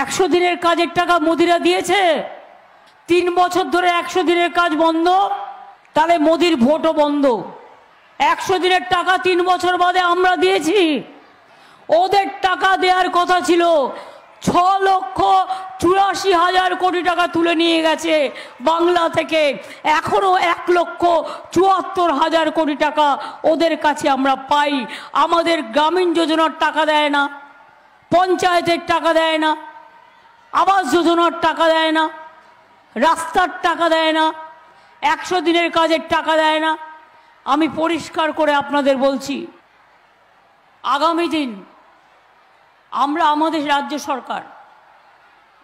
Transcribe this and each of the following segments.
100 দিনের কাজের টাকা মোদিরা দিয়েছে। 3 বছর ধরে 100 দিনের কাজ বন্ধ, তাহলে মোদির ভোটও বন্ধ। 100 দিনের টাকা 3 বছর বাদে আমরা দিয়েছি। ওদের টাকা দেওয়ার কথা ছিল। 6,84,000 কোটি টাকা তুলে নিয়ে গেছে বাংলা থেকে। এখনো 1,74,000 কোটি টাকা ওদের কাছে আমরা পাই। আমাদের গ্রামীণ যোজনার টাকা দেয় না, পঞ্চায়েতের টাকা দেয় না, আবাস যোজনার টাকা দেয় না, রাস্তার টাকা দেয় না, 100 দিনের কাজের টাকা দেয় না। আমি পরিষ্কার করে আপনাদের বলছি, আগামী দিন আমরা আমাদের রাজ্য সরকার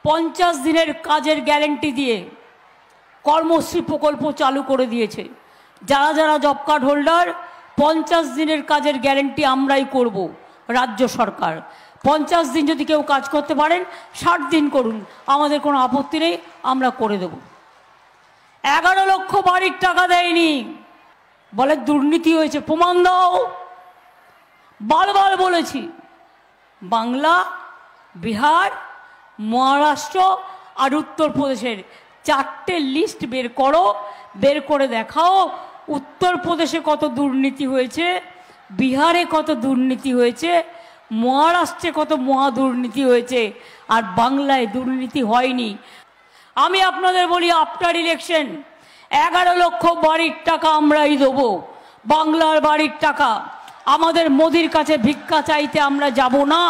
50 দিনের কাজের গ্যারেন্টি দিয়ে কর্মশ্রী প্রকল্প চালু করে দিয়েছে। যারা যারা জব কার্ড হোল্ডার, 50 দিনের কাজের গ্যারেন্টি আমরাই করব রাজ্য সরকার। 50 দিন যদি কেউ কাজ করতে পারেন, 60 দিন করুন, আমাদের কোনো আপত্তি নেই, আমরা করে দেব। 11 লক্ষ বাড়ির টাকা দেয়নি, বলে দুর্নীতি হয়েছে। প্রমাণ দাও। বারবার বলেছি, বাংলা, বিহার, মহারাষ্ট্র আর উত্তরপ্রদেশের 4টে লিস্ট বের করো, বের করে দেখাও উত্তরপ্রদেশে কত দুর্নীতি হয়েছে, বিহারে কত দুর্নীতি হয়েছে, মহারাষ্ট্রে কত মহা দুর্নীতি হয়েছে, আর বাংলায় দুর্নীতি হয়নি। আমি আপনাদের বলি, আফটার ইলেকশন 11 লক্ষ বাড়ির টাকা আমরাই দেবো। বাংলার বাড়ির টাকা। আমাদের মোদির কাছে ভিক্ষা চাইতে আমরা যাব না।